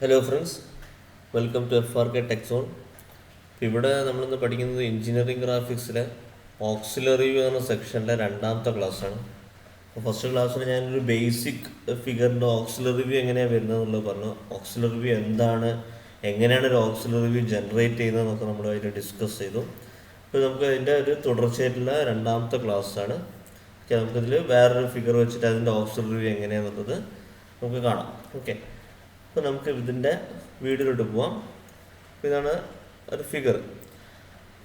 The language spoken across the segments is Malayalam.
Hello friends, welcome to FRK tech zone. ഇവിടെ നമ്മളിന്ന് പഠിക്കുന്നത് എഞ്ചിനീയറിംഗ് ഗ്രാഫിക്സിലെ ഓക്സിലറി വ്യൂ എന്ന സെക്ഷനിലെ രണ്ടാമത്തെ ക്ലാസ്സാണ്. അപ്പോൾ ഫസ്റ്റ് ക്ലാസ്സിൽ ഞാനൊരു ബേസിക് ഫിഗറിൻ്റെ ഓക്സിലറി വ്യൂ എങ്ങനെയാണ് വരുന്നത് എന്നുള്ളത് പറഞ്ഞു. ഓക്സിലറി വ്യൂ എന്താണ്, എങ്ങനെയാണ് ഒരു ഓക്സിലറി വ്യൂ ജനറേറ്റ് ചെയ്യുന്നതെന്നൊക്കെ നമ്മൾ അതിൽ ഡിസ്കസ് ചെയ്തു. അപ്പോൾ നമുക്ക് അതിൻ്റെ ഒരു തുടർച്ചയായിട്ടുള്ള രണ്ടാമത്തെ ക്ലാസ്സാണ്. ഓക്കെ, നമുക്കിതിൽ വേറൊരു ഫിഗർ വെച്ചിട്ട് അതിൻ്റെ ഓക്സിലറി വ്യൂ എങ്ങനെയാണെന്നുള്ളത് നമുക്ക് കാണാം. ഓക്കെ, അപ്പോൾ നമുക്ക് ഇതിൻ്റെ വീഡിയോയിലോട്ട് പോവാം. ഇതാണ് ഒരു ഫിഗർ.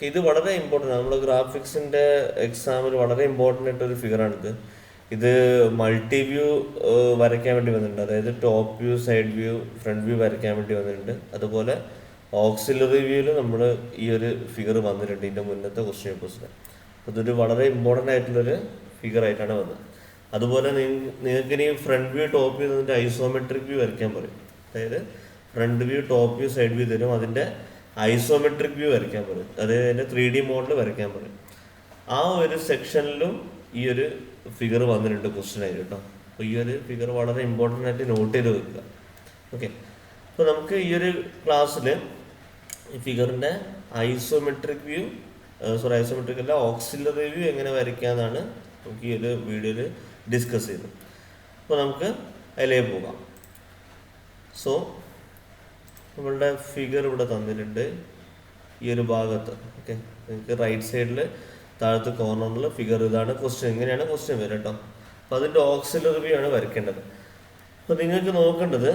ഇത് വളരെ ഇമ്പോർട്ടൻ്റ് ആണ്. നമ്മൾ ഗ്രാഫിക്സിൻ്റെ എക്സാമിൽ വളരെ ഇമ്പോർട്ടൻ്റ് ആയിട്ടൊരു ഫിഗറാണിത്. ഇത് മൾട്ടി വ്യൂ വരയ്ക്കാൻ വേണ്ടി വന്നിട്ടുണ്ട്. അതായത് top view, side view, front view വരയ്ക്കാൻ വേണ്ടി വന്നിട്ടുണ്ട്. അതുപോലെ ഓക്സിലറി വ്യൂവിൽ നമ്മൾ ഈ ഒരു ഫിഗർ വന്നിട്ടുണ്ട് ഇതിൻ്റെ മുന്നത്തെ ക്വസ്റ്റ്യൻ പേപ്പേഴ്സിൽ. അതൊരു വളരെ ഇമ്പോർട്ടൻ്റ് ആയിട്ടുള്ളൊരു ഫിഗറായിട്ടാണ് വന്നത്. അതുപോലെ നിങ്ങൾക്ക് ഇനി ഫ്രണ്ട് വ്യൂ, ടോപ്പ് വ്യൂ എന്നതിൻ്റെ ഐസോമെട്രിക് വ്യൂ വരയ്ക്കാൻ പറയും. അതായത് front view, top view, side view തരും. അതിൻ്റെ ഐസോമെട്രിക് വ്യൂ വരയ്ക്കാൻ പറയും. അതായത് അതിൻ്റെ 3D മോഡൽ വരയ്ക്കാൻ പറയും. ആ ഒരു സെക്ഷനിലും ഈ ഒരു ഫിഗർ വന്നിട്ടുണ്ട് ക്വസ്റ്റ്യൻ ആയിട്ട് കേട്ടോ. അപ്പോൾ ഈ ഒരു ഫിഗർ വളരെ ഇമ്പോർട്ടൻ്റ് ആയിട്ട് നോട്ട് ചെയ്ത് വെക്കുക. ഓക്കെ, അപ്പോൾ നമുക്ക് ഈ ഒരു ക്ലാസ്സിൽ ഈ ഫിഗറിൻ്റെ ഐസോമെട്രിക് വ്യൂ ഐസോമെട്രിക് അല്ല, ഓക്സിലറി വ്യൂ എങ്ങനെ വരയ്ക്കാമെന്നാണ് നമുക്ക് ഈ ഒരു വീഡിയോയിൽ ഡിസ്കസ് ചെയ്തത്. അപ്പോൾ നമുക്ക് അതിലേക്ക് പോകാം. സോ നമ്മളുടെ ഫിഗർ ഇവിടെ തന്നിട്ടുണ്ട് ഈ ഒരു ഭാഗത്ത്. ഓക്കെ, നിങ്ങൾക്ക് റൈറ്റ് സൈഡിൽ താഴത്തെ കോർണറിൽ ഫിഗർ ഇതാണ്. ക്വസ്റ്റ്യൻ ഇങ്ങനെയാണ് ക്വസ്റ്റ്യൻ വരും കേട്ടോ. അപ്പോൾ അതിൻ്റെ ഓക്സിലറി വ്യൂ ആണ് വരയ്ക്കേണ്ടത്. അപ്പോൾ നിങ്ങൾക്ക് നോക്കേണ്ടത്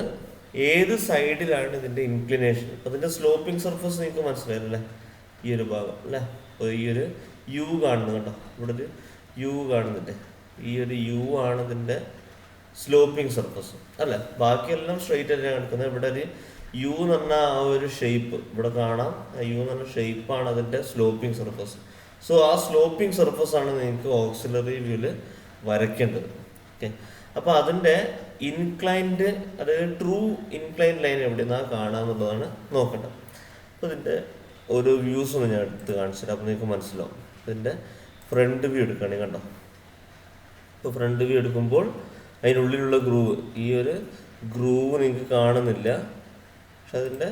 ഏത് സൈഡിലാണ് ഇതിൻ്റെ ഇൻക്ലിനേഷൻ. അപ്പോൾ അതിൻ്റെ സ്ലോപ്പിംഗ് സർഫസ് നിങ്ങൾക്ക് മനസ്സിലായില്ലേ, ഈ ഒരു ഭാഗം അല്ലേ. അപ്പോൾ ഈ ഒരു യു കാണുന്നത് കേട്ടോ, ഇവിടെ ഒരു യു കാണുന്നുണ്ട്. ഈ ഒരു യു ആണ് ഇതിൻ്റെ സ്ലോപ്പിംഗ് സർഫസ് അല്ലേ. ബാക്കിയെല്ലാം സ്ട്രെയിറ്റ് ആയിട്ടാണ് കിടക്കുന്നത്. ഇവിടെ ഒരു യു എന്ന് പറഞ്ഞ ആ ഒരു ഷേപ്പ് ഇവിടെ കാണാം. ആ യു എന്ന് പറഞ്ഞ ഷേപ്പാണ് അതിൻ്റെ സ്ലോപ്പിംഗ് സർഫസ്. സോ ആ സ്ലോപ്പിംഗ് സർഫസ് ആണ് നിങ്ങൾക്ക് ഓക്സിലറി വ്യൂവിൽ വരയ്ക്കേണ്ടത്. ഓക്കെ, അപ്പോൾ അതിൻ്റെ ഇൻക്ലൈൻഡ്, അതായത് ട്രൂ ഇൻക്ലൈൻഡ് ലൈൻ എവിടെയെന്നാണ് കാണാമെന്നുള്ളതാണ് നോക്കേണ്ടത്. അപ്പോൾ ഇതിൻ്റെ ഓരോ വ്യൂസ് ഒന്ന് ഞാൻ എടുത്ത് കാണിച്ചിട്ട് അപ്പോൾ നിങ്ങൾക്ക് മനസ്സിലാവും. ഇതിൻ്റെ ഫ്രണ്ട് വ്യൂ എടുക്കുകയാണെങ്കിൽ കണ്ടോ. ഇപ്പോൾ ഫ്രണ്ട് വ്യൂ എടുക്കുമ്പോൾ അതിനുള്ളിലുള്ള ഗ്രൂവ്, ഈ ഒരു ഗ്രൂവ് നിങ്ങൾക്ക് കാണുന്നില്ല, പക്ഷെ അതിൻ്റെ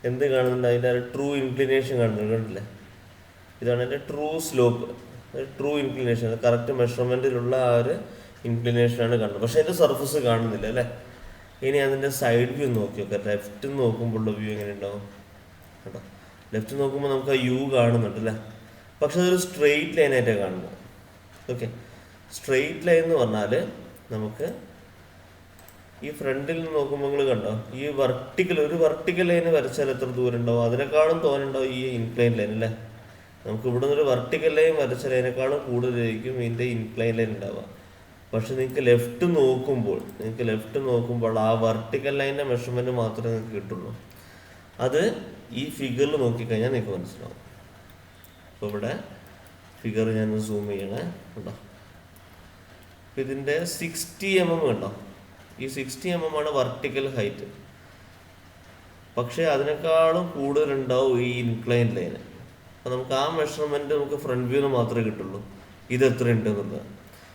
എന്ത് കാണുന്നുണ്ട്, അതിൻ്റെ ട്രൂ ഇൻക്ലിനേഷൻ കാണുന്നുണ്ട്. കണ്ടില്ലേ, ഇതാണ് എൻ്റെ true slope, true inclination, correct മെഷർമെൻറ്റിലുള്ള ആ ഒരു ഇൻക്ലിനേഷനാണ് കാണുന്നത്. പക്ഷേ അതിൻ്റെ സർഫസ് കാണുന്നില്ല അല്ലേ. ഇനി അതിൻ്റെ സൈഡ് വ്യൂ നോക്കി നോക്കാം. ലെഫ്റ്റ് നോക്കുമ്പോഴുള്ള വ്യൂ എങ്ങനെ ഉണ്ടാവും കേട്ടോ. ലെഫ്റ്റ് നോക്കുമ്പോൾ നമുക്ക് ആ യു കാണുന്നുണ്ട് അല്ലേ, പക്ഷെ അതൊരു സ്ട്രെയിറ്റ് ലൈനായിട്ടാണ് കാണുന്നത്. ഓക്കെ, സ്ട്രെയിറ്റ് ലൈൻ എന്ന് പറഞ്ഞാൽ നമുക്ക് ഈ ഫ്രണ്ടിൽ നിന്ന് നോക്കുമ്പോൾ നിങ്ങൾ കണ്ടോ, ഈ ഒരു വെർട്ടിക്കൽ ലൈന് വരച്ചാൽ എത്ര ദൂരം ഉണ്ടാവും, അതിനേക്കാളും തോന്നുന്നുണ്ടാവും ഈ ഇൻക്ലൈൻ ലൈൻ അല്ലേ. നമുക്ക് ഇവിടെ നിന്നൊരു വെർട്ടിക്കൽ ലൈൻ വരച്ചാൽ അതിനേക്കാളും കൂടുതലായിരിക്കും ഇതിൻ്റെ ഇൻക്ലൈൻ ലൈൻ ഉണ്ടാവുക. പക്ഷെ നിങ്ങൾക്ക് ലെഫ്റ്റ് നോക്കുമ്പോൾ ആ വെർട്ടിക്കൽ ലൈനിൻ്റെ മെഷർമെൻറ്റ് മാത്രമേ നിങ്ങൾക്ക് കിട്ടുള്ളൂ. അത് ഈ ഫിഗറിൽ നോക്കിക്കഴിഞ്ഞാൽ നിങ്ങൾക്ക് മനസ്സിലാവും. അപ്പോൾ ഇവിടെ ഫിഗർ ഞാൻ സൂം ചെയ്യണേ കേട്ടോ. ഇതിൻ്റെ 60 mm കണ്ടോ, ഈ 60 mm ആണ് വെർട്ടിക്കൽ ഹൈറ്റ്. പക്ഷേ അതിനേക്കാളും കൂടുതലുണ്ടാവും ഈ ഇൻക്ലൈൻ ലൈന്. അപ്പോൾ നമുക്ക് ആ മെഷർമെൻറ്റ് നമുക്ക് ഫ്രണ്ട് വ്യൂന്ന് മാത്രമേ കിട്ടുള്ളൂ ഇത് എത്ര ഉണ്ട് എന്നുള്ളത്.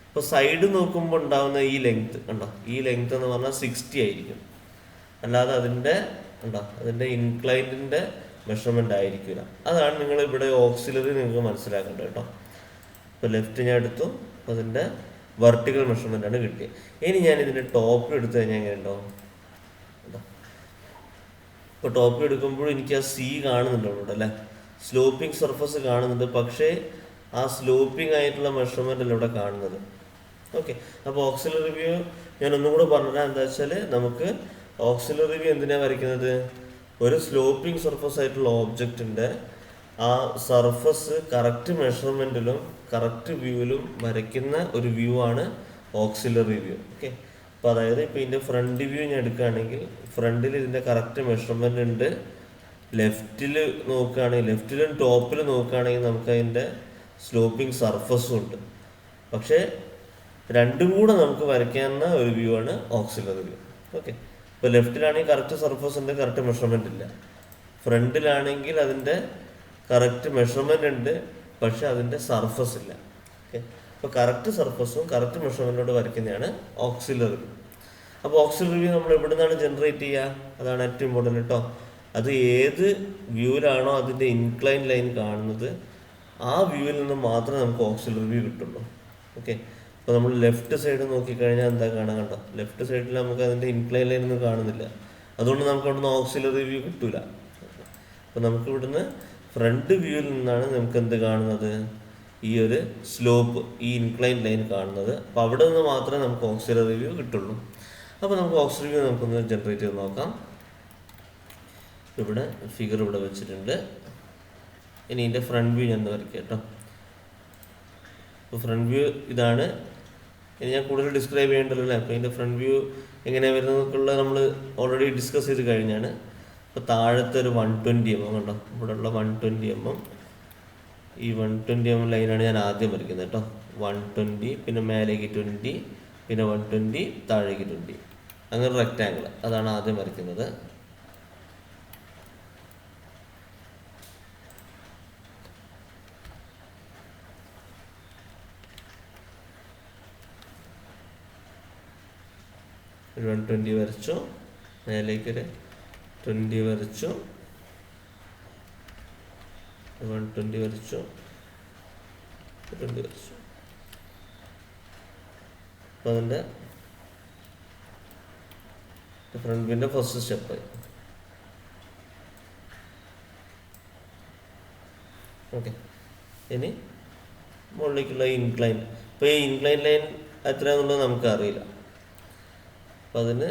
അപ്പോൾ സൈഡ് നോക്കുമ്പോൾ ഉണ്ടാകുന്ന ഈ ലെങ്ത് കണ്ടോ, ഈ ലെങ്ത് എന്ന് പറഞ്ഞാൽ 60 ആയിരിക്കും, അല്ലാതെ അതിൻ്റെ ഇൻക്ലൈൻറ്റിൻ്റെ മെഷർമെൻ്റ് ആയിരിക്കില്ല. അതാണ് നിങ്ങൾ ഇവിടെ ഓക്സിലറി നിങ്ങൾക്ക് മനസ്സിലാക്കേണ്ടത് കേട്ടോ. ഇപ്പോൾ ലെഫ്റ്റ് ഞാൻ എടുത്തു, അപ്പോൾ അതിൻ്റെ വെർട്ടിക്കൽ മെഷർമെൻ്റ് ആണ് കിട്ടിയത്. ഇനി ഞാൻ ഇതിൻ്റെ ടോപ്പ് എടുത്തു കഴിഞ്ഞാൽ എങ്ങനെ ഉണ്ടാവും. ഇപ്പോൾ ടോപ്പ് എടുക്കുമ്പോൾ എനിക്ക് ആ സി കാണുന്നുണ്ട് ഇവിടെ അല്ലേ, സ്ലോപ്പിംഗ് സർഫസ് കാണുന്നുണ്ട്. പക്ഷേ ആ സ്ലോപ്പിംഗ് ആയിട്ടുള്ള മെഷർമെൻ്റ് അല്ല ഇവിടെ കാണുന്നത്. ഓക്കെ, അപ്പോൾ ഓക്സിലറി വ്യൂ ഞാൻ ഒന്നും കൂടെ പറഞ്ഞുതരാം. എന്താ വെച്ചാൽ നമുക്ക് ഓക്സിലറി വ്യൂ എന്തിനാണ് വരയ്ക്കുന്നത്, ഒരു സ്ലോപ്പിംഗ് സർഫസ് ആയിട്ടുള്ള ഓബ്ജക്റ്റിൻ്റെ ആ സർഫസ് കറക്റ്റ് മെഷർമെൻറ്റിലും കറക്റ്റ് വ്യൂവിലും വരയ്ക്കുന്ന ഒരു വ്യൂ ആണ് ഓക്സിലറി വ്യൂ. ഓക്കെ, അപ്പോൾ അതായത് ഇപ്പോൾ ഇതിൻ്റെ ഫ്രണ്ട് വ്യൂ ഞാൻ എടുക്കുകയാണെങ്കിൽ ഫ്രണ്ടിൽ ഇതിൻ്റെ കറക്റ്റ് മെഷർമെൻ്റ് ഉണ്ട്. ലെഫ്റ്റിലും ടോപ്പിലും നോക്കുകയാണെങ്കിൽ നമുക്ക് അതിൻ്റെ സ്ലോപ്പിംഗ് സർഫസും ഉണ്ട്. പക്ഷേ രണ്ടും കൂടെ നമുക്ക് വരയ്ക്കാവുന്ന ഒരു വ്യൂ ആണ് ഓക്സിലറി വ്യൂ. ഓക്കെ, ഇപ്പോൾ ലെഫ്റ്റിലാണെങ്കിൽ കറക്റ്റ് സർഫസ് ഉണ്ട്, കറക്റ്റ് മെഷർമെൻ്റ് ഇല്ല. ഫ്രണ്ടിലാണെങ്കിൽ അതിൻ്റെ കറക്റ്റ് മെഷർമെൻ്റ് ഉണ്ട്, പക്ഷെ അതിൻ്റെ സർഫസ് ഇല്ല. ഓക്കെ, അപ്പോൾ കറക്റ്റ് സർഫസും കറക്റ്റ് മെഷർമെൻറ്റോട് വരയ്ക്കുന്നതാണ് ഓക്സിലറി. അപ്പോൾ ഓക്സിലറി വ്യൂ നമ്മൾ എവിടെ നിന്നാണ് ജനറേറ്റ് ചെയ്യുക? അതാണ് ഏറ്റവും ഇമ്പോർട്ടൻ്റ് കേട്ടോ. അത് ഏത് വ്യൂവിലാണോ അതിൻ്റെ ഇൻക്ലൈൻ ലൈൻ കാണുന്നത് ആ വ്യൂവിൽ നിന്ന് മാത്രമേ നമുക്ക് ഓക്സിലറി വ്യൂ കിട്ടുള്ളൂ. ഓക്കെ, അപ്പോൾ നമ്മൾ ലെഫ്റ്റ് സൈഡ് നോക്കിക്കഴിഞ്ഞാൽ എന്താ കാണാൻ കണ്ടോ? ലെഫ്റ്റ് സൈഡിൽ നമുക്ക് അതിൻ്റെ ഇൻക്ലൈൻ ലൈൻ ഒന്നും കാണുന്നില്ല. അതുകൊണ്ട് നമുക്ക് അവിടുന്ന് ഓക്സിലറി വ്യൂ കിട്ടില്ല. അപ്പോൾ നമുക്ക് ഇവിടുന്ന് ഫ്രണ്ട് വ്യൂവിൽ നിന്നാണ് നമുക്ക് എന്ത് കാണുന്നത്? ഈ ഒരു സ്ലോപ്പ്, ഈ ഇൻക്ലൈൻ ലൈൻ കാണുന്നത്. അപ്പോൾ അവിടെ നിന്ന് മാത്രമേ നമുക്ക് ഓക്സിലറി വ്യൂ കിട്ടുള്ളൂ. അപ്പോൾ നമുക്ക് ഓക്സിലറി വ്യൂ നമുക്കൊന്ന് ജനറേറ്റ് ചെയ്ത് നോക്കാം. ഇവിടെ ഫിഗർ ഇവിടെ വെച്ചിട്ടുണ്ട്. ഇനി ഇതിൻ്റെ ഫ്രണ്ട് വ്യൂ ഞാൻ വരയ്ക്കാം കേട്ടോ. അപ്പോൾ ഫ്രണ്ട് വ്യൂ ഇതാണ്. ഇനി ഞാൻ കൂടുതൽ ഡിസ്ക്രൈബ് ചെയ്യേണ്ടല്ലോ അല്ലേ. അപ്പോൾ ഇതിൻ്റെ ഫ്രണ്ട് വ്യൂ എങ്ങനെയാണ് വരുന്നതെന്നൊക്കെയുള്ള നമ്മൾ ഓൾറെഡി ഡിസ്കസ് ചെയ്ത് കഴിഞ്ഞാണ്. അപ്പോൾ താഴത്തെ ഒരു 120 mm കണ്ടോ, ഇവിടെയുള്ള 120 mm, ഈ 120 mm ലൈനാണ് ഞാൻ ആദ്യം വരയ്ക്കുന്നത് കേട്ടോ. 120, പിന്നെ മേലേക്ക് 20, പിന്നെ 120, താഴേക്ക് 20, അങ്ങനെ റെക്റ്റാങ്കിൾ അതാണ് ആദ്യം വരയ്ക്കുന്നത്. ഒരു 120 വരച്ചു, മേലേക്കൊരു 20 വരച്ചു, 120 വരച്ചു, 20 വരച്ചു. അപ്പോൾ അതിൻ്റെ ഫ്രണ്ട് വ്യൂവിൻ്റെ ഫസ്റ്റ് സ്റ്റെപ്പായി. ഓക്കെ, ഇനി മുകളിലേക്കുള്ള ഇൻക്ലൈൻ. ഇപ്പോൾ ഈ ഇൻക്ലൈൻ ലൈൻ എത്രയാണെന്നുള്ളത് നമുക്കറിയില്ല. അപ്പം അതിന്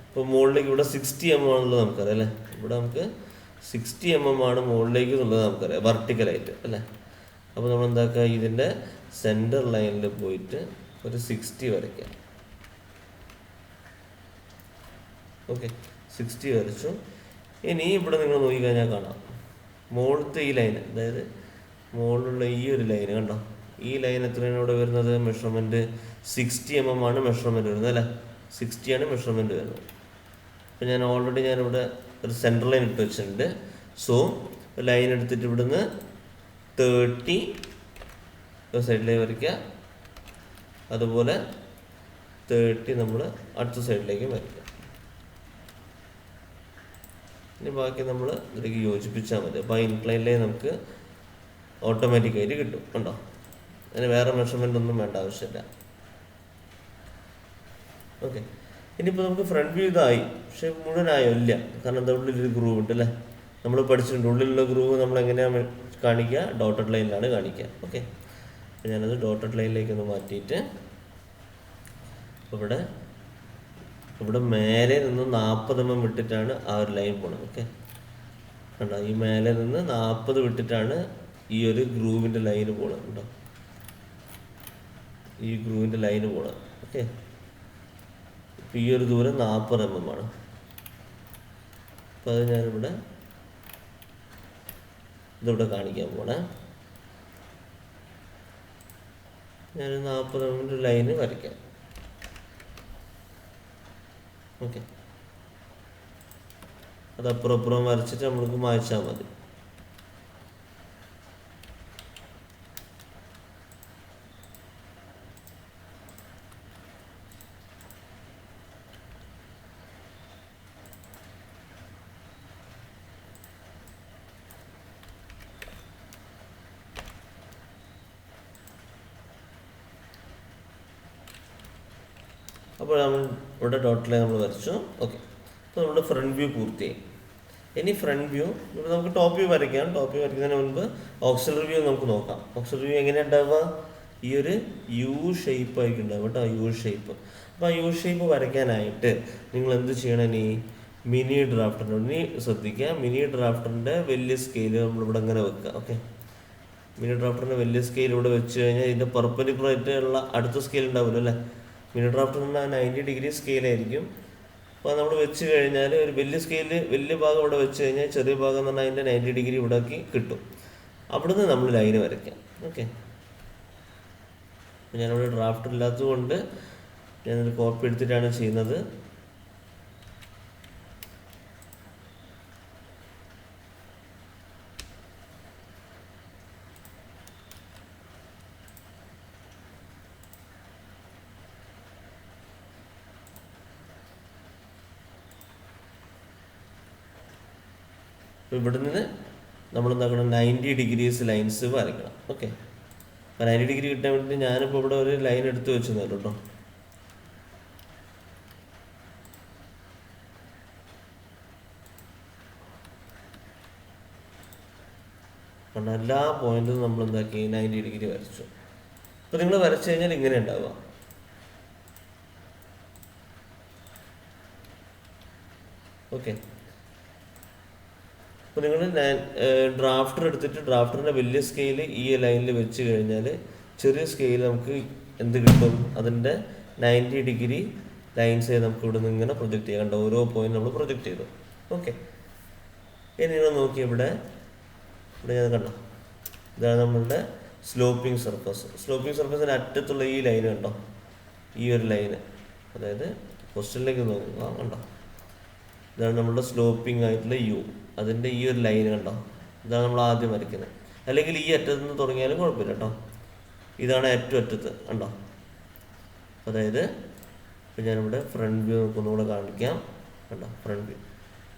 ഇപ്പോൾ മുകളിലേക്ക് ഇവിടെ 60 mm ആണെന്നുള്ളത് നമുക്കറിയാം അല്ലേ. ഇവിടെ നമുക്ക് 60 mm ആണ് മുകളിലേക്ക് എന്നുള്ളത് നമുക്കറിയാം, വെർട്ടിക്കലായിട്ട് അല്ലേ. അപ്പോൾ നമ്മൾ എന്താക്കുക, ഇതിൻ്റെ സെൻറ്റർ ലൈനിൽ പോയിട്ട് ഒരു 60 വരയ്ക്കാം. ഓക്കെ, 60 വരച്ചു. ഇനി ഇവിടെ നിങ്ങൾ നോക്കിക്കഴിഞ്ഞാൽ കാണാം, മുകളിലത്തെ ഈ ലൈൻ, അതായത് മുകളിലുള്ള ഈ ഒരു ലൈൻ കണ്ടോ, ഈ ലൈൻ എത്രയാണ് ഇവിടെ വരുന്നത്? മെഷർമെൻറ്റ് 60 mm ആണ് മെഷർമെൻറ്റ് വരുന്നത് അല്ലേ. 60 ആണ് മെഷർമെൻറ്റ് വരുന്നത്. അപ്പോൾ ഞാൻ ഓൾറെഡി ഞാനിവിടെ ഒരു സെൻറ്റർ ലൈൻ ഇട്ട് വെച്ചിട്ടുണ്ട്. സോ ലൈൻ എടുത്തിട്ട് ഇവിടുന്ന് 30 സൈഡിലേക്ക് വരയ്ക്കുക, അതുപോലെ 30 നമ്മൾ അടുത്ത സൈഡിലേക്ക് വരയ്ക്കുക. ഇനി ബാക്കി നമ്മൾ ഇതിലേക്ക് യോജിപ്പിച്ചാൽ മതി. അപ്പോൾ ആ ഇൻക്ലൈൻ ലൈൻ നമുക്ക് ഓട്ടോമാറ്റിക്കായിട്ട് കിട്ടും കണ്ടോ. അതിന് വേറെ മെഷർമെൻ്റ് ഒന്നും വേണ്ട ആവശ്യമില്ല. ഓക്കെ, ഇനിയിപ്പോൾ നമുക്ക് ഫ്രണ്ട് വ്യൂ ഇതായി, പക്ഷെ മുഴുവനായോ? ഇല്ല, കാരണം എന്താ, ഉള്ളിലൊരു ഗ്രൂവ് ഉണ്ട് അല്ലേ. നമ്മൾ പഠിച്ചിട്ടുണ്ട് ഉള്ളിലുള്ള ഗ്രൂവ് നമ്മൾ എങ്ങനെയാണ് കാണിക്കുക? ഡോട്ടഡ് ലൈനിലാണ് കാണിക്കുക. ഓക്കെ, അപ്പോൾ ഞാനത് ഡോട്ടഡ് ലൈനിലേക്കൊന്ന് മാറ്റിയിട്ട് ഇവിടെ മേലെ നിന്ന് 40 mm വിട്ടിട്ടാണ് ആ ഒരു ലൈൻ പോണത്. ഓക്കെ, കണ്ടോ, ഈ മേലെ നിന്ന് 40 വിട്ടിട്ടാണ് ഈ ഒരു ഗ്രൂവിൻ്റെ ലൈന് പോണത് കേട്ടോ, ഈ ഗ്രൂവിൻ്റെ ലൈന് പോണത്. ഓക്കെ, ഇപ്പോൾ ഈ ഒരു ദൂരം 40 mm ആണ്. അപ്പോൾ അത് ഞാനിവിടെ ഇതിവിടെ കാണിക്കാൻ പോണേ. ഞാൻ 40 mm ലൈന് വരയ്ക്കാം. ഓക്കെ, അത് അപ്പുറം വരച്ചിട്ട് നമ്മൾക്ക് മായ്ച്ചാൽ മതി. അപ്പോൾ നമ്മൾ ഇവിടെ ഡോട്ട് ലൈൻ നമ്മൾ വരച്ചു. ഓക്കെ, അപ്പോൾ നമ്മുടെ ഫ്രണ്ട് വ്യൂ പൂർത്തിയായി. ഇനി ഫ്രണ്ട് വ്യൂ ഇവിടെ നമുക്ക് ടോപ്പ് വ്യൂ വരയ്ക്കാം. ടോപ്പ് വ്യൂ വരയ്ക്കുന്നതിന് മുൻപ് ഓക്സിലറി വ്യൂ നമുക്ക് നോക്കാം. ഓക്സിലറി വ്യൂ എങ്ങനെയാണ് ഉണ്ടാവുക? ഈ ഒരു യു ഷേപ്പ് ആയിരിക്കും ഉണ്ടാവുക കേട്ടോ, യു ഷേപ്പ്. അപ്പോൾ ആ യു ഷേപ്പ് വരയ്ക്കാനായിട്ട് നിങ്ങൾ എന്ത് ചെയ്യണം? ഇനി മിനി ഡ്രാഫ്റ്ററിൻ്റെ, ഇനി ശ്രദ്ധിക്കുക, മിനി ഡ്രാഫ്റ്ററിൻ്റെ വലിയ സ്കെയിൽ നമ്മളിവിടെ ഇങ്ങനെ വെക്കുക. ഓക്കെ, മിനി ഡ്രാഫ്റ്ററിൻ്റെ വലിയ സ്കെയിൽ ഇവിടെ വെച്ച് കഴിഞ്ഞാൽ ഇതിൻ്റെ പെർപെൻഡിക്കുലറായിട്ടുള്ള അടുത്ത സ്കെയിൽ ഉണ്ടാവില്ല അല്ലേ. മിനി ഡ്രാഫ്റ്റർ എന്ന് പറഞ്ഞാൽ 90 ഡിഗ്രി സ്കെയിലായിരിക്കും. അപ്പോൾ നമ്മൾ വെച്ച് കഴിഞ്ഞാൽ ഒരു വലിയ സ്കെയിൽ, വലിയ ഭാഗം ഇവിടെ വെച്ച് കഴിഞ്ഞാൽ ചെറിയ ഭാഗം എന്ന് പറഞ്ഞാൽ അതിൻ്റെ 90 ഡിഗ്രി ഇവിടേക്ക് കിട്ടും. അവിടുന്ന് നമ്മൾ ലൈന് വരയ്ക്കാം. ഓക്കെ, അപ്പോൾ ഞാനിവിടെ ഡ്രാഫ്റ്റർ ഇല്ലാത്തത് കൊണ്ട് ഞാനൊരു കോപ്പി എടുത്തിട്ടാണ് ചെയ്യുന്നത്. അപ്പോൾ ഇവിടെ നിന്ന് നമ്മൾ എന്താക്കണം, 90 ഡിഗ്രീസ് ലൈൻസ് വരയ്ക്കണം. ഓക്കെ, അപ്പോൾ 90 ഡിഗ്രി കിട്ടാൻ വേണ്ടി ഞാനിപ്പോൾ ഇവിടെ ഒരു ലൈൻ എടുത്ത് വെച്ചെന്നു കേട്ടോ. കാരണം എല്ലാ പോയിന്റും നമ്മൾ എന്താക്കി 90 ഡിഗ്രി വരച്ചു. അപ്പോൾ നിങ്ങൾ വരച്ചു കഴിഞ്ഞാൽ ഇങ്ങനെ ഉണ്ടാവുക. ഓക്കെ, അപ്പോൾ നിങ്ങൾ ഡ്രാഫ്റ്റർ എടുത്തിട്ട് ഡ്രാഫ്റ്ററിൻ്റെ വലിയ സ്കെയിൽ ഈ ലൈനിൽ വെച്ച് കഴിഞ്ഞാൽ ചെറിയ സ്കെയിൽ നമുക്ക് എന്ത് കിട്ടും, അതിൻ്റെ 90 ഡിഗ്രി ലൈൻസ് നമുക്ക് ഇവിടെ നിന്ന് ഇങ്ങനെ പ്രൊജക്റ്റ് ചെയ്യാം. കണ്ടോ, ഓരോ പോയിന്റ് നമ്മൾ പ്രൊജക്റ്റ് ചെയ്തു. ഓക്കെ, ഇനി നിങ്ങൾ നോക്കി ഇവിടെ ഞാൻ കണ്ടോ, ഇതാണ് നമ്മളുടെ സ്ലോപ്പിംഗ് സർഫസ്. സ്ലോപ്പിംഗ് സർഫസിൻ്റെ അറ്റത്തുള്ള ഈ ലൈൻ കണ്ടോ, ഈ ഒരു ലൈന്, അതായത് ക്വസ്റ്റ്യനിലേക്ക് നോക്കുക, കണ്ടോ, ഇതാണ് നമ്മളുടെ സ്ലോപ്പിംഗ് ആയിട്ടുള്ള യു. അതിൻ്റെ ഈ ഒരു ലൈൻ കണ്ടോ, ഇതാണ് നമ്മൾ ആദ്യം വരയ്ക്കുന്നത്. അല്ലെങ്കിൽ ഈ അറ്റത്ത് നിന്ന് തുടങ്ങിയാലും കുഴപ്പമില്ല കേട്ടോ. ഇതാണ് ഏറ്റവും അറ്റത്ത് കണ്ടോ. അതായത് ഇപ്പം ഞാനിവിടെ ഫ്രണ്ട് വ്യൂ ഒന്നുകൂടെ കാണിക്കാം. കണ്ടോ, ഫ്രണ്ട് വ്യൂ.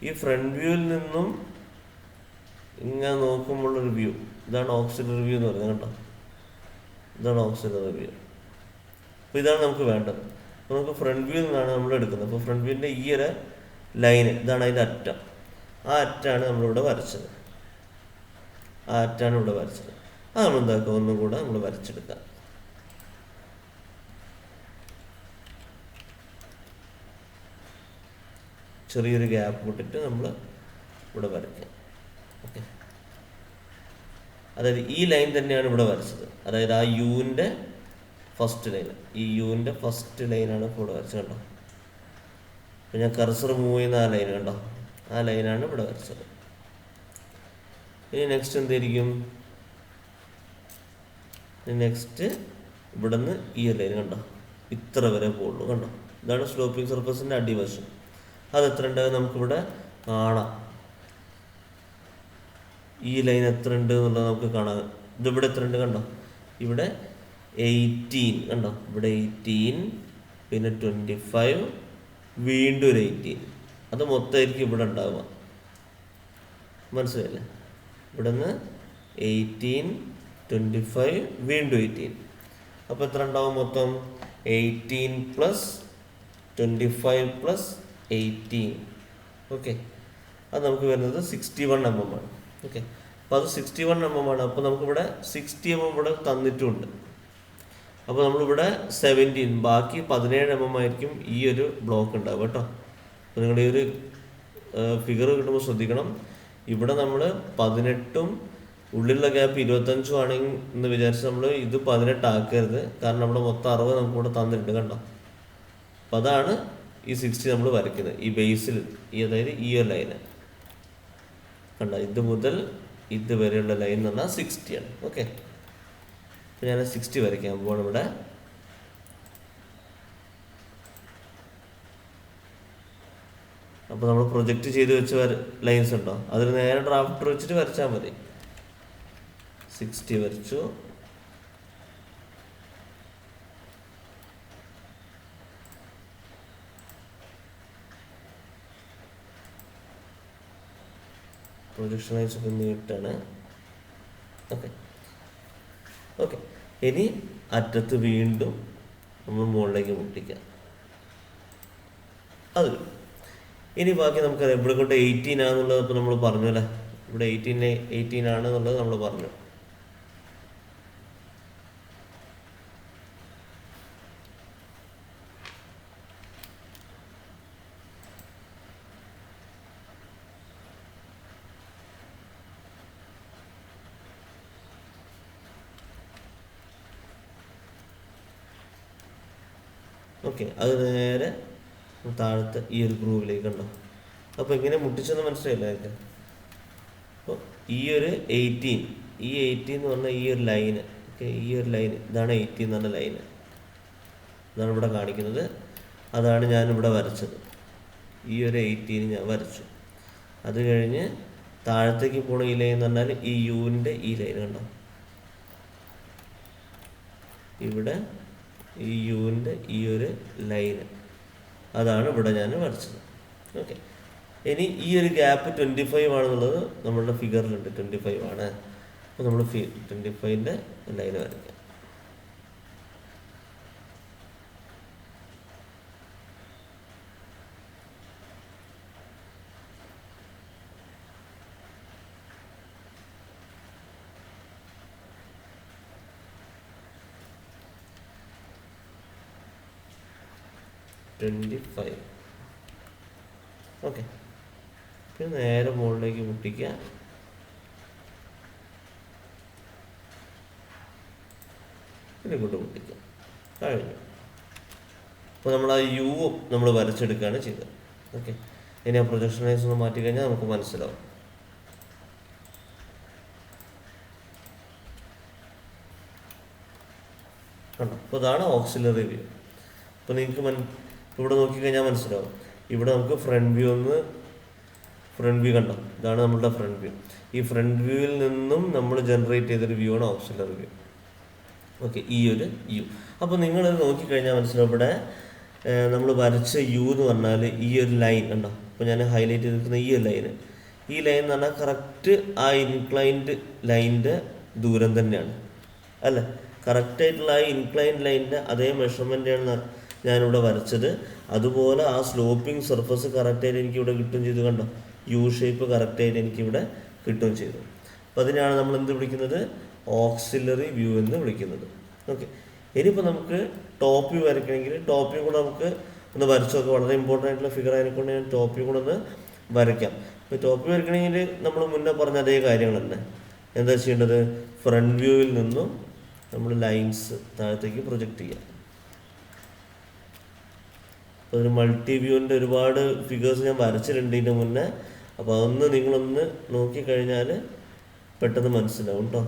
ഈ ഫ്രണ്ട് വ്യൂവിൽ നിന്നും ഇങ്ങനെ നോക്കുമ്പോഴൊരു വ്യൂ, ഇതാണ് ഓക്സിലറി വ്യൂ എന്ന് പറയുന്നത്. കണ്ടോ, ഇതാണ് ഓക്സിലറി വ്യൂ. അപ്പോൾ ഇതാണ് നമുക്ക് വേണ്ടത്. അപ്പോൾ നമുക്ക് ഫ്രണ്ട് വ്യൂ നിന്നാണ് നമ്മൾ എടുക്കുന്നത്. അപ്പോൾ ഫ്രണ്ട് വ്യൂവിൻ്റെ ഈ ഒരു ലൈന്, ഇതാണ് അതിൻ്റെ അറ്റം. ആ അറ്റാണ് നമ്മളിവിടെ വരച്ചത്. അത് നമ്മൾ എന്താക്കുക, ഒന്നും കൂടെ നമ്മൾ വരച്ചെടുക്കാം. ചെറിയൊരു ഗ്യാപ്പ് വിട്ടിട്ട് നമ്മൾ ഇവിടെ വരയ്ക്കാം. ഓക്കെ, അതായത് ഈ ലൈൻ തന്നെയാണ് ഇവിടെ വരച്ചത്. അതായത് ആ യുവിൻ്റെ ഫസ്റ്റ് ലൈൻ, ഈ യുവിൻ്റെ ഫസ്റ്റ് ലൈനാണ് ഇപ്പോൾ ഇവിടെ വരച്ചത്. കണ്ടോ, അപ്പോൾ ഞാൻ കർസർ മൂവ് ചെയ്യുന്ന ആ ലൈൻ കണ്ടോ, ആ ലൈനാണ് ഇവിടെ വരച്ചത്. ഇനി നെക്സ്റ്റ് എന്തായിരിക്കും, നെക്സ്റ്റ് ഇവിടെ നിന്ന് ഈ ലൈൻ കണ്ടോ, ഇത്ര വരെ പോകുള്ളൂ. കണ്ടോ, ഇതാണ് സ്ലോപ്പിംഗ് സർഫസിൻ്റെ അടിവശം. അത് എത്ര ഉണ്ടാകും നമുക്കിവിടെ കാണാം. ഈ ലൈൻ എത്ര ഉണ്ട് എന്നുള്ളത് നമുക്ക് കാണാം. ഇതിവിടെ എത്ര ഉണ്ട് കണ്ടോ, ഇവിടെ 18 കണ്ടോ, ഇവിടെ 18, പിന്നെ 25, വീണ്ടും ഒരു 18. അത് മൊത്തമായിരിക്കും ഇവിടെ ഉണ്ടാവുക. മനസ്സിലായില്ലേ? ഇവിടെ നിന്ന് 18, 25, വീണ്ടും 18. അപ്പോൾ എത്ര ഉണ്ടാവും മൊത്തം? 18 + 25 + 18. ഓക്കെ, അത് നമുക്ക് വരുന്നത് 61 mm ആണ്. ഓക്കെ, അപ്പോൾ അത് 61 mm ആണ്. അപ്പോൾ നമുക്കിവിടെ 60 mm ഇവിടെ തന്നിട്ടുമുണ്ട്. അപ്പോൾ നമ്മളിവിടെ 17, ബാക്കി 17 mm ആയിരിക്കും ഈ ഒരു ബ്ലോക്ക് ഉണ്ടാവുക കേട്ടോ. അപ്പോൾ നിങ്ങൾ ഈ ഒരു ഫിഗർ കിട്ടുമ്പോൾ ശ്രദ്ധിക്കണം. ഇവിടെ നമ്മൾ 18ഉം ഉള്ളിലുള്ള ഗ്യാപ്പ് 25ഉം ആണെങ്കിൽ എന്ന് വിചാരിച്ച് നമ്മൾ ഇത് 18 ആക്കരുത്. കാരണം നമ്മുടെ മൊത്തം 60 നമുക്കിവിടെ തന്നിട്ടുണ്ട് കണ്ടോ. അപ്പോൾ അതാണ് ഈ 60 നമ്മൾ വരയ്ക്കുന്നത് ഈ ബേസിൽ, അതായത് ഈ ഒരു ലൈന് കണ്ടോ. ഇത് മുതൽ ഇത് വരെയുള്ള ലൈൻ എന്ന് പറഞ്ഞാൽ 60 ആണ്. ഓക്കെ, അപ്പോൾ ഞാൻ 60 വരയ്ക്കാൻ പോവാണ് ഇവിടെ. അപ്പോൾ നമ്മൾ പ്രൊജക്റ്റ് ചെയ്ത് വെച്ച ലൈൻസ് ഉണ്ടോ, അതിൽ നേരെ ഡ്രാഫ്റ്റർ വെച്ചിട്ട് വരച്ചാൽ മതി. 60 വരച്ചു. പ്രൊജക്ഷൻ ലൈൻസ് ഒക്കെ നീട്ടാണ്. ഓക്കെ, ഇനി അറ്റത്ത് വീണ്ടും നമ്മൾ മുകളിലേക്ക് മുട്ടിക്കാം. അത് ഇനി ബാക്കി നമുക്കറിയാം. ഇവിടെ കൊണ്ട് 18 ആണെന്നുള്ളത് ഇപ്പോൾ നമ്മൾ പറഞ്ഞു അല്ലേ. ഇവിടെ 18 ആണ് എന്നുള്ളത് നമ്മൾ പറഞ്ഞു. ഓക്കെ, അത് നേരെ താഴത്തെ ഈ ഒരു ഗ്രൂവിലേക്ക് ഉണ്ടോ. അപ്പോൾ ഇങ്ങനെ മുട്ടിച്ചെന്ന് മനസ്സിലായില്ല നിങ്ങൾക്ക്. അപ്പോൾ ഈ ഒരു 18 എന്ന് പറഞ്ഞാൽ ഈ ഒരു ലൈന്. ഓക്കെ, ഈ ഒരു ലൈന്, ഇതാണ് 18 എന്ന് പറഞ്ഞ ലൈന്. ഇതാണ് ഇവിടെ കാണിക്കുന്നത്. അതാണ് ഞാനിവിടെ വരച്ചത്. ഈ ഒരു 18 ഞാൻ വരച്ചു. അത് കഴിഞ്ഞ് താഴത്തേക്ക് പോണ ഈ ലൈൻ എന്ന് പറഞ്ഞാൽ ഈ യുവിൻ്റെ ഈ ലൈൻ കണ്ടോ. ഇവിടെ ഈ യുവിൻ്റെ ഈ ഒരു ലൈന്, അതാണ് ഇവിടെ ഞാൻ വരച്ചത്. ഓക്കെ, ഇനി ഈ ഒരു ഗ്യാപ്പ് 25 ആണെന്നുള്ളത് നമ്മളുടെ ഫിഗറിലുണ്ട്, 25 ആണ്. അപ്പോൾ നമ്മൾ 25ൻ്റെ ലൈന് വരയ്ക്കാം. ഓക്കെ, പിന്നെ നേരെ മുകളിലേക്ക് മുട്ടിക്കുക. പിന്നെ കൊണ്ട് മുട്ടിക്കുക. കഴിഞ്ഞു. അപ്പോൾ നമ്മൾ ആ യു നമ്മൾ വരച്ചെടുക്കുകയാണ് ചെയ്തത്. ഓക്കെ, ഇനി ആ പ്രൊജക്ഷൻ ലൈൻസ് ഒന്ന് മാറ്റി കഴിഞ്ഞാൽ നമുക്ക് മനസ്സിലാവും. കണ്ടോ? അപ്പോൾ ഇതാണ് ഓക്സിലറി വ്യൂ. അപ്പോൾ നിങ്ങൾക്ക് ഇവിടെ നോക്കിക്കഴിഞ്ഞാൽ മനസ്സിലാവും. ഇവിടെ നമുക്ക് ഫ്രണ്ട് വ്യൂ കണ്ടോ, ഇതാണ് നമ്മളുടെ ഫ്രണ്ട് വ്യൂ. ഈ ഫ്രണ്ട് വ്യൂവിൽ നിന്നും നമ്മൾ ജനറേറ്റ് ചെയ്തൊരു വ്യൂ ആണ് ഓക്സിലറി വ്യൂ. ഓക്കെ, ഈ ഒരു യു. അപ്പോൾ നിങ്ങളത് നോക്കിക്കഴിഞ്ഞാൽ മനസ്സിലാവും. ഇവിടെ നമ്മൾ വരച്ച യു എന്ന് പറഞ്ഞാൽ ഈ ഒരു ലൈൻ കണ്ടോ. അപ്പോൾ ഞാൻ ഹൈലൈറ്റ് ചെയ്തിരിക്കുന്ന ഈ ഒരു ലൈന്, ഈ ലൈൻ എന്ന് പറഞ്ഞാൽ കറക്റ്റ് ആ ഇൻക്ലൈൻഡ് ലൈനിൻ്റെ ദൂരം തന്നെയാണ് അല്ലേ. കറക്റ്റായിട്ടുള്ള ആ ഇൻക്ലൈൻഡ് ലൈനിൻ്റെ അതേ മെഷർമെൻ്റാണ് ഞാനിവിടെ വരച്ചത്. അതുപോലെ ആ സ്ലോപ്പിംഗ് സർഫസ് കറക്റ്റായിട്ട് എനിക്കിവിടെ കിട്ടുകയും ചെയ്തു. കണ്ടോ, യു ഷേപ്പ് കറക്റ്റായിട്ട് എനിക്കിവിടെ കിട്ടുകയും ചെയ്തു. അപ്പോൾ അതിനാണ് നമ്മൾ എന്ത് വിളിക്കുന്നത്, ഓക്സിലറി വ്യൂ എന്ന് വിളിക്കുന്നത്. ഓക്കെ, ഇനിയിപ്പോൾ നമുക്ക് ടോപ്പ് വ്യൂ വരയ്ക്കണമെങ്കിൽ ടോപ്പ് വ്യൂ കൂടെ നമുക്ക് ഒന്ന് വരച്ചു നോക്കാം. വളരെ ഇമ്പോർട്ടൻ്റ് ആയിട്ടുള്ള ഫിഗർ ആയതുകൊണ്ട് ഞാൻ ടോപ്പ് വ്യൂ കൂടെ ഒന്ന് വരയ്ക്കാം. അപ്പോൾ ടോപ്പ് വ്യൂ വരയ്ക്കണമെങ്കിൽ നമ്മൾ മുന്നേ പറഞ്ഞ അതേ കാര്യങ്ങൾ തന്നെ. എന്താ ചെയ്യേണ്ടത്, ഫ്രണ്ട് വ്യൂവിൽ നിന്നും നമ്മൾ ലൈൻസ് താഴത്തേക്ക് പ്രൊജക്റ്റ് ചെയ്യാം. അപ്പോൾ ഒരു മൾട്ടി വ്യൂവിൻ്റെ ഒരുപാട് ഫിഗേഴ്സ് ഞാൻ വരച്ചിട്ടുണ്ട് ഇതിൻ്റെ മുന്നേ. അപ്പോൾ അതൊന്ന് നിങ്ങളൊന്ന് നോക്കിക്കഴിഞ്ഞാൽ പെട്ടെന്ന് മനസ്സിലാവും കേട്ടോ.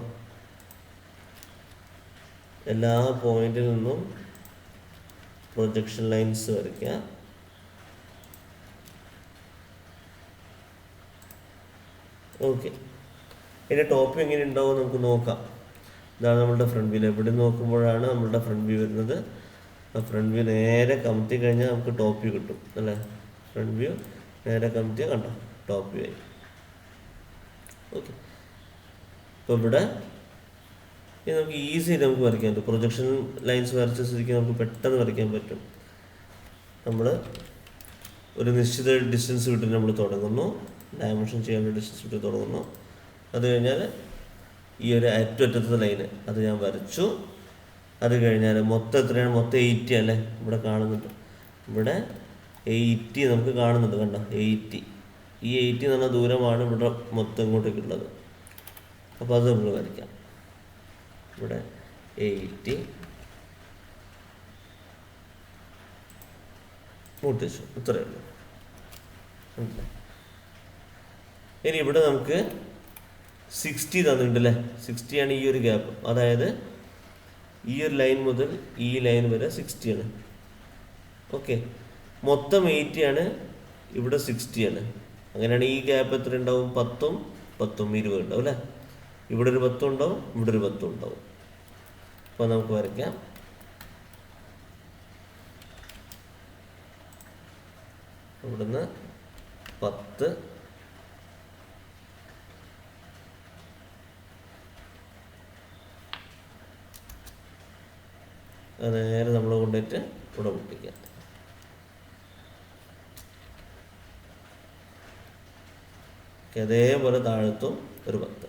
എല്ലാ പോയിന്റിൽ നിന്നും പ്രൊജക്ഷൻ ലൈൻസ് വരയ്ക്കുക. ഓക്കെ, ഇനി ടോപ്പ് എങ്ങനെ ഉണ്ടാവും നമുക്ക് നോക്കാം. ഇതാണ് നമ്മളുടെ ഫ്രണ്ട് വ്യൂ. എവിടെ നോക്കുമ്പോഴാണ് നമ്മളുടെ ഫ്രണ്ട് വ്യൂ വരുന്നത്. ആ ഫ്രണ്ട് വ്യൂ നേരെ കമത്തി കഴിഞ്ഞാൽ നമുക്ക് ടോപ്പ് വ്യൂ കിട്ടും അല്ലേ. ഫ്രണ്ട് വ്യൂ നേരെ കമത്തിയാൽ കണ്ടോ ടോപ്പ് വ്യൂ ആയി. ഓക്കെ, ഇപ്പോൾ ഇവിടെ ഇത് നമുക്ക് ഈസിയായിട്ട് നമുക്ക് വരയ്ക്കാൻ പറ്റും. പ്രൊജക്ഷൻ ലൈൻസ് വരച്ച സ്ഥിതിക്ക് നമുക്ക് പെട്ടെന്ന് വരയ്ക്കാൻ പറ്റും. നമ്മൾ ഒരു നിശ്ചിത ഡിസ്റ്റൻസ് വിട്ട് നമ്മൾ തുടങ്ങുന്നു, ഡയമെൻഷൻ ചെയ്യാനുള്ള ഡിസ്റ്റൻസ് വിട്ട് തുടങ്ങുന്നു. അത് കഴിഞ്ഞാൽ ഈ ഒരു അറ്റത്തെ ലൈന് അത് ഞാൻ വരച്ചു. അത് കഴിഞ്ഞാൽ മൊത്തം എത്രയാണ്, മൊത്തം 80 അല്ലേ ഇവിടെ കാണുന്നുണ്ട്. ഇവിടെ 80 നമുക്ക് കാണുന്നുണ്ട് കണ്ടോ, 80. ഈ 80 എന്ന് പറഞ്ഞ ദൂരമാണ് ഇവിടെ മൊത്തം ഇങ്ങോട്ടേക്കുള്ളത്. അപ്പോൾ അത് നമ്മൾ വരയ്ക്കാം. ഇവിടെ 80 മുട്ടിച്ചു, ഇത്രയേ ഉള്ളൂ. ഇനി ഇവിടെ നമുക്ക് 60 തന്നിട്ടുണ്ട് അല്ലേ. 60 ആണ് ഈ ഒരു ഗ്യാപ്പ്. അതായത് ഈ ഒരു ലൈൻ മുതൽ ഈ ലൈൻ വരെ 60 ആണ്. ഓക്കെ, മൊത്തം 80 ആണ്, ഇവിടെ 60 ആണ്. അങ്ങനെയാണ് ഈ ഗ്യാപ്പ് എത്ര ഉണ്ടാവും, 10ഉം 10ഉം 20 ഉണ്ടാവും അല്ലേ. ഇവിടെ ഒരു 10 ഉണ്ടാവും, ഇവിടെ ഒരു 10 ഉണ്ടാവും. അപ്പോൾ നമുക്ക് വരയ്ക്കാം. ഇവിടുന്ന് 10, നേരെ നമ്മൾ കൊണ്ടുപോയിട്ട് ഇവിടെ മുട്ടിക്കാം. അതേപോലെ താഴത്തും ഒരു 10.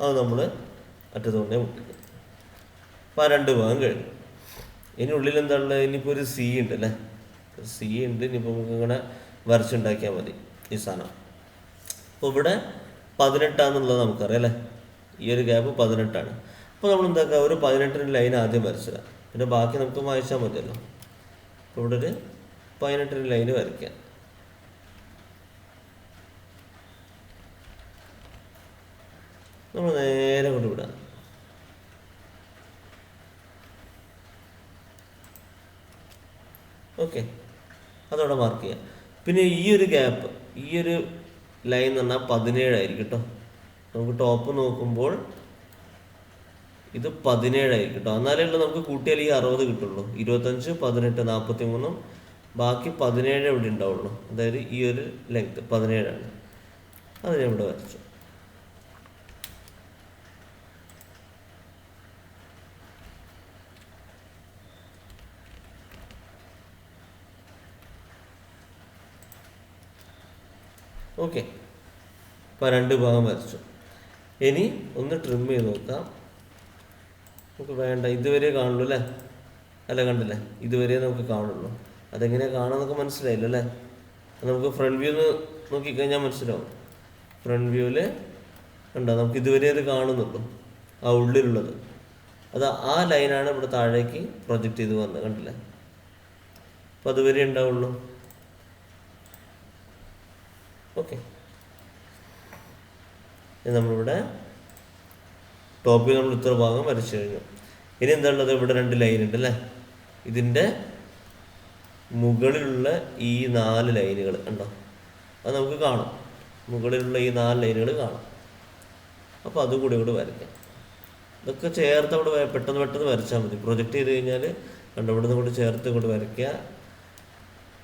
അത് നമ്മൾ അറ്റത്തുകൊണ്ടേ മുട്ടിക്കും. അപ്പോൾ ആ 2 ഭാഗം കഴിഞ്ഞു. ഇനി ഉള്ളിൽ എന്താണുള്ളത്, ഇനിയിപ്പോൾ ഒരു സി ഉണ്ട് അല്ലേ. സി ഉണ്ട്. ഇനിയിപ്പോൾ നമുക്ക് ഇങ്ങനെ വരച്ചുണ്ടാക്കിയാൽ മതി ഈ സാധനം. അപ്പോൾ ഇവിടെ 18 നമുക്കറിയാം അല്ലേ. ഈ ഒരു ഗ്യാപ്പ് 18. അപ്പോൾ നമ്മൾ എന്താക്കുക, ഒരു 18 ലൈൻ ആദ്യം വരച്ചിടാം. പിന്നെ ബാക്കി നമുക്ക് വായിച്ചാൽ മതിയല്ലോ. അപ്പോൾ ഇവിടെ ഒരു 18 ലൈന് വരയ്ക്കാം. നമ്മൾ നേരെ കൊണ്ട് വിടാം. ഓക്കെ, അതവിടെ മാർക്ക് ചെയ്യാം. പിന്നെ ഈ ഒരു ഗ്യാപ്പ്, ഈ ഒരു ലൈൻ എന്ന് പറഞ്ഞാൽ 17 ആയിരിക്കും കേട്ടോ. നമുക്ക് ടോപ്പ് നോക്കുമ്പോൾ ഇത് 17 ആയിരിക്കും കേട്ടോ. എന്നാലേ ഉള്ളൂ നമുക്ക് കൂട്ടിയാൽ ഈ 60 കിട്ടുള്ളൂ. 25, 18, 43, ബാക്കി 17 ഇവിടെ ഉണ്ടാവുള്ളൂ. അതായത് ഈ ഒരു ലെങ്ത് 17ആണ്. അത് ഞാൻ ഇവിടെ വരച്ചു. ഓക്കെ, ഇപ്പോൾ 2 ഭാഗം വരച്ചു. ഇനി ഒന്ന് ട്രിം ചെയ്ത് നോക്കാം. നമുക്ക് വേണ്ട, ഇതുവരെ കാണുള്ളൂ അല്ലേ? അല്ല, കണ്ടില്ലേ? ഇതുവരെ നമുക്ക് കാണുള്ളൂ. അതെങ്ങനെയാണ് കാണാമെന്നൊക്കെ മനസ്സിലായില്ലോ അല്ലേ? നമുക്ക് ഫ്രണ്ട് വ്യൂ നോക്കിക്കഴിഞ്ഞാൽ മനസ്സിലാവും. ഫ്രണ്ട് വ്യൂവിൽ ഉണ്ടോ, നമുക്ക് ഇതുവരെ അത് കാണുന്നുള്ളൂ, ആ ഉള്ളിലുള്ളത്. അത് ആ ലൈനാണ് ഇവിടെ താഴേക്ക് പ്രൊജക്റ്റ് ചെയ്ത് വന്നത്, കണ്ടില്ലേ? അപ്പോൾ അതുവരെ ഉണ്ടാവുള്ളൂ. ഓക്കെ, നമ്മളിവിടെ ടോപ്പിൽ നമ്മൾ ഇത്ര ഭാഗം വരച്ചു കഴിഞ്ഞു. ഇനി എന്താണുള്ളത്? ഇവിടെ 2 ലൈൻ ഉണ്ട് അല്ലേ? ഇതിൻ്റെ മുകളിലുള്ള ഈ 4 ലൈനുകൾ ഉണ്ടോ, അത് നമുക്ക് കാണാം. മുകളിലുള്ള ഈ 4 ലൈനുകൾ കാണാം. അപ്പോൾ അതും കൂടി ഇവിടെ വരയ്ക്കാം. ഇതൊക്കെ ചേർത്ത് അവിടെ പെട്ടെന്ന് വരച്ചാൽ മതി. പ്രൊജക്റ്റ് ചെയ്ത് കഴിഞ്ഞാൽ കണ്ടോ, ഇവിടെ നിന്ന് കൂടി ചേർത്ത് കൊണ്ട് വരയ്ക്കുക.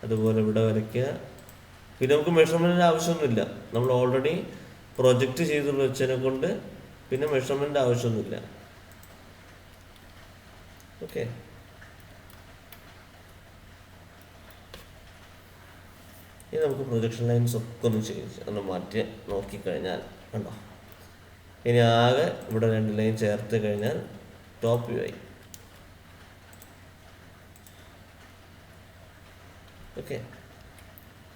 അതുപോലെ ഇവിടെ വരയ്ക്കുക. പിന്നെ നമുക്ക് മെഷർമെൻറ്റിൻ്റെ ആവശ്യമൊന്നുമില്ല. നമ്മൾ ഓൾറെഡി പ്രൊജക്റ്റ് ചെയ്ത് വെച്ചതിനെ കൊണ്ട് പിന്നെ മെഷർമെൻറ്റ് ആവശ്യമൊന്നുമില്ല. ഓക്കെ, ഇനി നമുക്ക് പ്രൊജക്ഷൻ ലൈൻസ് ഒക്കെ ഒന്ന് മാറ്റി നോക്കിക്കഴിഞ്ഞാൽ കണ്ടോ, ഇനി ആകെ ഇവിടെ 2 ലൈൻ ചേർത്ത് കഴിഞ്ഞാൽ ടോപ്പ് വ്യൂ ആയി. ഓക്കെ,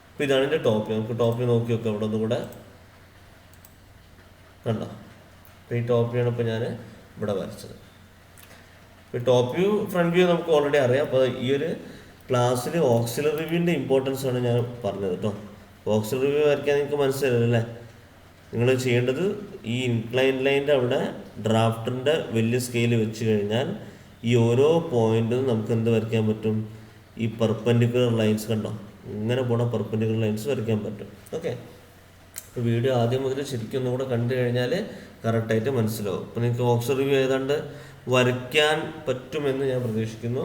അപ്പോൾ ഇതാണ് എൻ്റെ ടോപ്പ് വ്യൂ. നമുക്ക് ടോപ്പ് വ്യൂ നോക്കി വെക്കാം. ഇവിടെ ഒന്നും കൂടെ കണ്ടോ, അപ്പോൾ ഈ ടോപ്പ് വ്യൂ ആണ് ഇപ്പോൾ ഞാൻ ഇവിടെ വരച്ചത്. ഇപ്പോൾ ടോപ്പ് വ്യൂ ഫ്രണ്ട് വ്യൂ നമുക്ക് ഓൾറെഡി അറിയാം. അപ്പോൾ ഈ ഒരു ക്ലാസ്സിൽ ഓക്സിലറി വ്യൂവിൻ്റെ ഇമ്പോർട്ടൻസ് ആണ് ഞാൻ പറഞ്ഞത് കേട്ടോ. ഓക്സിലറി വ്യൂ വരയ്ക്കാൻ നിങ്ങൾക്ക് മനസ്സിലായില്ലേ? നിങ്ങൾ ചെയ്യേണ്ടത് ഈ ഇൻക്ലൈൻ ലൈൻ്റെ അവിടെ ഡ്രാഫ്റ്ററിൻ്റെ വലിയ സ്കെയിൽ വെച്ച് കഴിഞ്ഞാൽ ഈ ഓരോ പോയിന്റും നമുക്ക് എന്ത് വരയ്ക്കാൻ പറ്റും? ഈ പെർപെൻഡിക്കുലർ ലൈൻസ് കണ്ടോ, ഇങ്ങനെ പോണ പെർപെൻഡിക്കുലർ ലൈൻസ് വരയ്ക്കാൻ പറ്റും. ഓക്കെ, അപ്പോൾ വീഡിയോ ആദ്യം മുതൽ ശരിക്കും ഒന്നും കൂടെ കണ്ടു കഴിഞ്ഞാൽ കറക്റ്റായിട്ട് മനസ്സിലാവും. അപ്പോൾ നിങ്ങൾക്ക് ഓക്സിലറി വ്യൂ ഏതാണ്ട് വരയ്ക്കാൻ പറ്റുമെന്ന് ഞാൻ പ്രതീക്ഷിക്കുന്നു.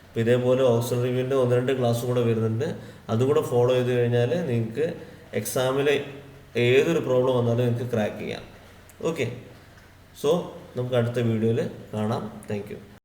അപ്പോൾ ഇതേപോലെ ഓക്സിലറി വ്യൂവിൻ്റെ 1-2 ക്ലാസ് കൂടെ വരുന്നുണ്ട്. അതും കൂടെ ഫോളോ ചെയ്ത് കഴിഞ്ഞാൽ നിങ്ങൾക്ക് എക്സാമിൽ ഏതൊരു പ്രോബ്ലം വന്നാലും നിങ്ങൾക്ക് ക്രാക്ക് ചെയ്യാം. ഓക്കെ, സോ നമുക്ക് അടുത്ത വീഡിയോയിൽ കാണാം. Thank you.